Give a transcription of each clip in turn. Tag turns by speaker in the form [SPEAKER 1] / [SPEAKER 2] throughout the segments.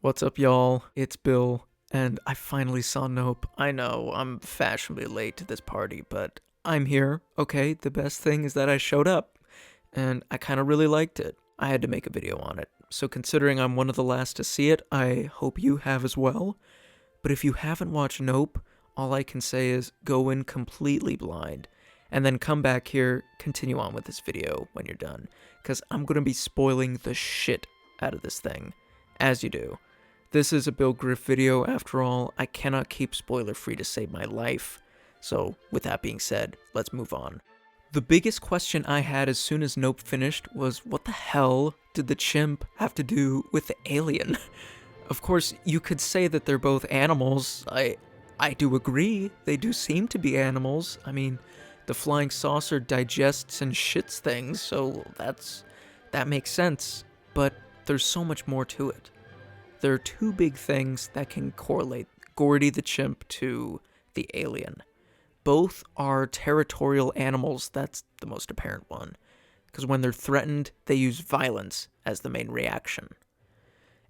[SPEAKER 1] What's up, y'all? It's Bill, and I finally saw Nope. I know, I'm fashionably late to this party, but I'm here, okay? The best thing is that I showed up, and I kind of really liked it. I had to make a video on it. So considering I'm one of the last to see it, I hope you have as well. But if you haven't watched Nope, all I can say is go in completely blind, and then come back here, continue on with this video when you're done, because I'm going to be spoiling the shit out of this thing, as you do. This is a Bill Griff video, after all. I cannot keep spoiler-free to save my life. So, with that being said, let's move on. The biggest question I had as soon as Nope finished was, what the hell did the chimp have to do with the alien? Of course, you could say that they're both animals. I do agree. They do seem to be animals. I mean, the flying saucer digests and shits things, so that makes sense. But there's so much more to it. There are two big things that can correlate Gordy the chimp to the alien. Both are territorial animals, that's the most apparent one, because when they're threatened, they use violence as the main reaction.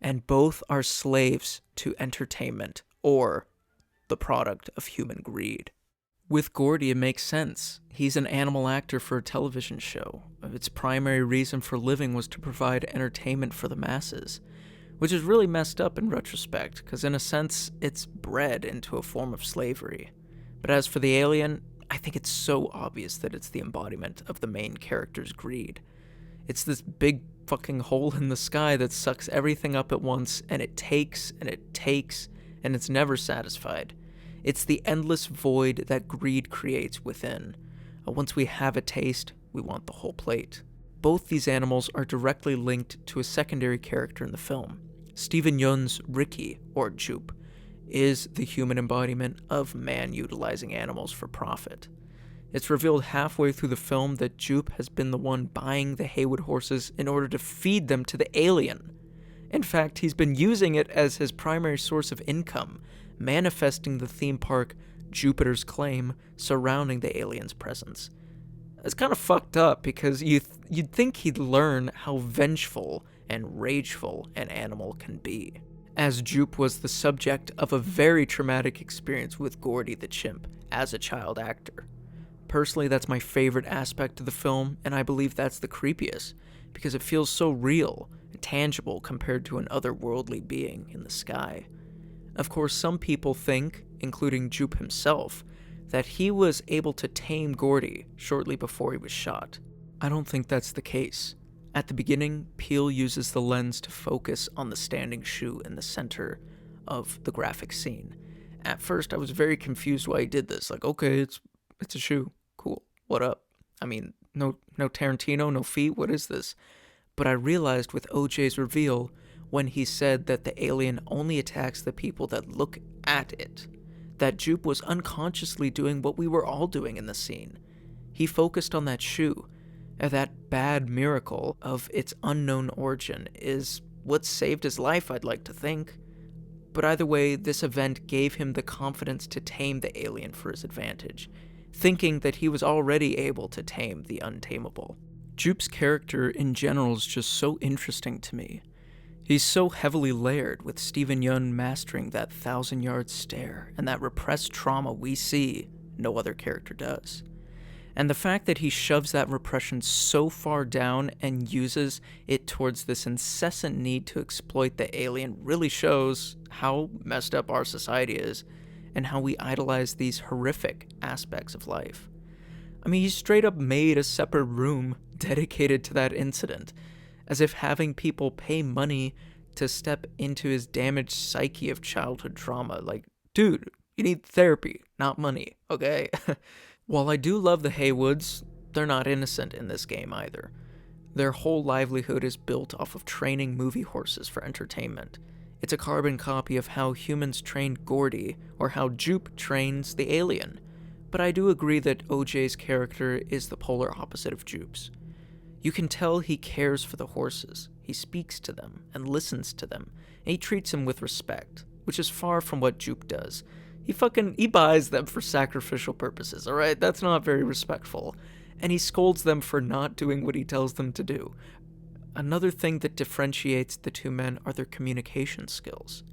[SPEAKER 1] And both are slaves to entertainment, or the product of human greed. With Gordy, it makes sense. He's an animal actor for a television show. Its primary reason for living was to provide entertainment for the masses, which is really messed up in retrospect, because in a sense, it's bred into a form of slavery. But as for the alien, I think it's so obvious that it's the embodiment of the main character's greed. It's this big fucking hole in the sky that sucks everything up at once, and it takes, and it takes, and it's never satisfied. It's the endless void that greed creates within. Once we have a taste, we want the whole plate. Both these animals are directly linked to a secondary character in the film. Steven Yeun's Ricky, or Jupe, is the human embodiment of man utilizing animals for profit. It's revealed halfway through the film that Jupe has been the one buying the Haywood horses in order to feed them to the alien. In fact, he's been using it as his primary source of income, manifesting the theme park Jupiter's claim surrounding the alien's presence. It's kind of fucked up because you'd think he'd learn how vengeful and rageful an animal can be, as Jupe was the subject of a very traumatic experience with Gordy the chimp as a child actor. Personally, that's my favorite aspect of the film, and I believe that's the creepiest, because it feels so real and tangible compared to an otherworldly being in the sky. Of course, some people think, including Jupe himself, that he was able to tame Gordy shortly before he was shot. I don't think that's the case. At the beginning, Peele uses the lens to focus on the standing shoe in the center of the graphic scene. At first, I was very confused why he did this. Like, okay, it's a shoe. Cool. What up? I mean, no Tarantino, no feet, what is this? But I realized with OJ's reveal, when he said that the alien only attacks the people that look at it, that Jupe was unconsciously doing what we were all doing in the scene. He focused on that shoe. That bad miracle of its unknown origin is what saved his life, I'd like to think. But either way, this event gave him the confidence to tame the alien for his advantage, thinking that he was already able to tame the untamable. Jupe's character in general is just so interesting to me. He's so heavily layered, with Steven Yeun mastering that 1,000-yard stare and that repressed trauma we see no other character does. And the fact that he shoves that repression so far down and uses it towards this incessant need to exploit the alien really shows how messed up our society is and how we idolize these horrific aspects of life. I mean, he straight up made a separate room dedicated to that incident, as if having people pay money to step into his damaged psyche of childhood trauma. Like, dude, you need therapy, not money, okay? While I do love the Haywoods, they're not innocent in this game either. Their whole livelihood is built off of training movie horses for entertainment. It's a carbon copy of how humans trained Gordy, or how Jupe trains the alien. But I do agree that OJ's character is the polar opposite of Jupe's. You can tell he cares for the horses, he speaks to them, and listens to them, and he treats them with respect, which is far from what Jupe does. He buys them for sacrificial purposes, alright? That's not very respectful. And he scolds them for not doing what he tells them to do. Another thing that differentiates the two men are their communication skills.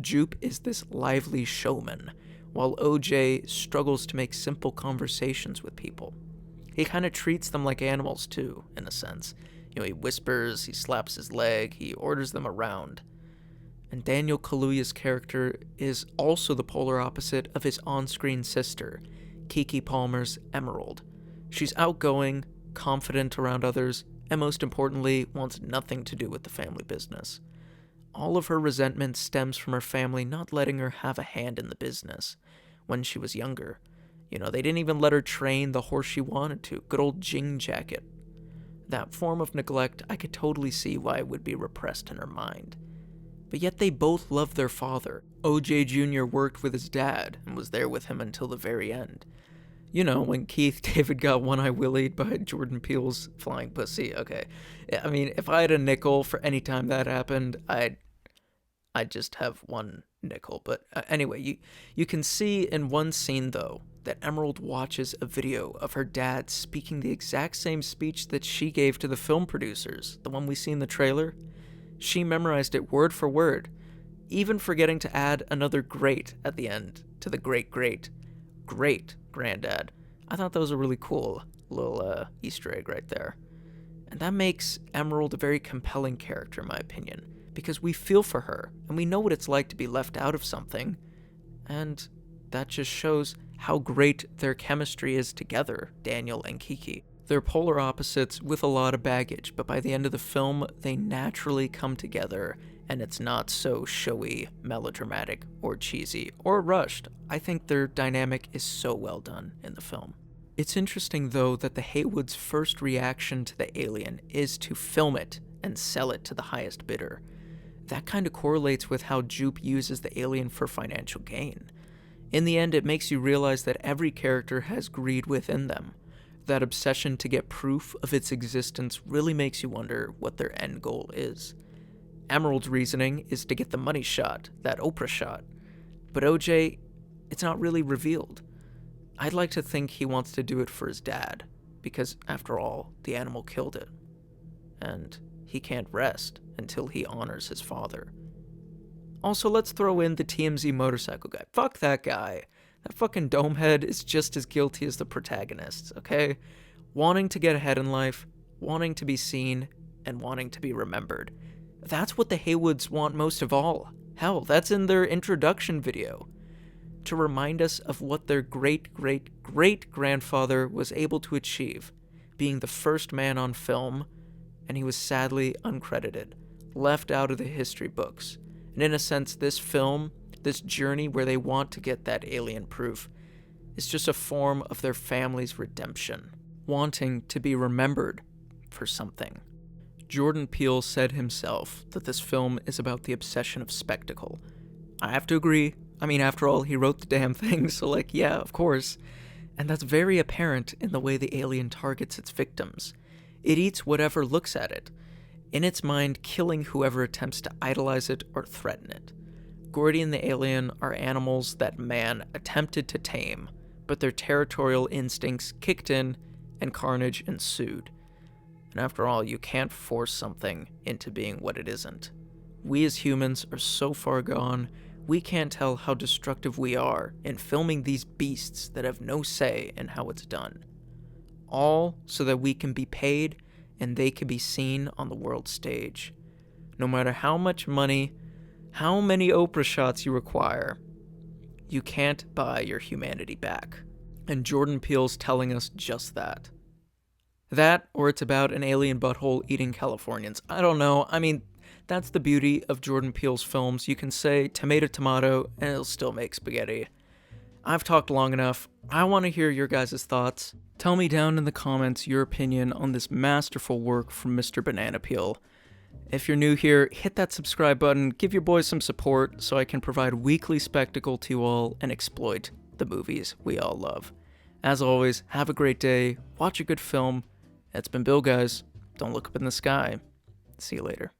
[SPEAKER 1] Jupe is this lively showman, while OJ struggles to make simple conversations with people. He kind of treats them like animals too, in a sense. He whispers, he slaps his leg, he orders them around. And Daniel Kaluuya's character is also the polar opposite of his on-screen sister, Keke Palmer's Emerald. She's outgoing, confident around others, and most importantly, wants nothing to do with the family business. All of her resentment stems from her family not letting her have a hand in the business when she was younger. They didn't even let her train the horse she wanted to. Good old Jing Jacket. That form of neglect, I could totally see why it would be repressed in her mind. But yet they both loved their father. OJ Jr. worked with his dad and was there with him until the very end. When Keith David got one-eye willied by Jordan Peele's flying pussy. Okay. I mean, if I had a nickel for any time that happened, I'd just have one nickel. But anyway, you can see in one scene, though, that Emerald watches a video of her dad speaking the exact same speech that she gave to the film producers, the one we see in the trailer. She memorized it word for word, even forgetting to add another great at the end to the great granddad. I thought that was a really cool little Easter egg right there. And that makes Emerald a very compelling character, in my opinion, because we feel for her, and we know what it's like to be left out of something, and that just shows how great their chemistry is together, Daniel and Keke. They're polar opposites with a lot of baggage, but by the end of the film, they naturally come together, and it's not so showy, melodramatic, or cheesy, or rushed. I think their dynamic is so well done in the film. It's interesting, though, that the Haywoods' first reaction to the alien is to film it and sell it to the highest bidder. That kind of correlates with how Jupe uses the alien for financial gain. In the end, it makes you realize that every character has greed within them. That obsession to get proof of its existence really makes you wonder what their end goal is. Emerald's reasoning is to get the money shot, that Oprah shot. But OJ, it's not really revealed. I'd like to think he wants to do it for his dad, because after all, the animal killed it. And he can't rest until he honors his father. Also, let's throw in the TMZ motorcycle guy. Fuck that guy. That fucking domehead is just as guilty as the protagonists, okay? Wanting to get ahead in life, wanting to be seen, and wanting to be remembered. That's what the Haywoods want most of all. Hell, that's in their introduction video. To remind us of what their great-great-great-grandfather was able to achieve, being the first man on film, and he was sadly uncredited, left out of the history books. And in a sense, this film, this journey where they want to get that alien proof, is just a form of their family's redemption, wanting to be remembered for something. Jordan Peele said himself that this film is about the obsession of spectacle. I have to agree. I mean, after all, he wrote the damn thing, so yeah, of course. And that's very apparent in the way the alien targets its victims. It eats whatever looks at it, in its mind killing whoever attempts to idolize it or threaten it. Gordy and the alien are animals that man attempted to tame, but their territorial instincts kicked in and carnage ensued. And after all, you can't force something into being what it isn't. We as humans are so far gone, we can't tell how destructive we are in filming these beasts that have no say in how it's done. All so that we can be paid and they can be seen on the world stage. No matter how much money, how many Oprah shots you require, you can't buy your humanity back. And Jordan Peele's telling us just that. That, or it's about an alien butthole eating Californians. I don't know. I mean, that's the beauty of Jordan Peele's films. You can say tomato, tomato, and it'll still make spaghetti. I've talked long enough. I want to hear your guys' thoughts. Tell me down in the comments your opinion on this masterful work from Mr. Banana Peel. If you're new here, hit that subscribe button, give your boys some support so I can provide weekly spectacle to you all and exploit the movies we all love. As always, have a great day, watch a good film. It's been Bill, guys. Don't look up in the sky. See you later.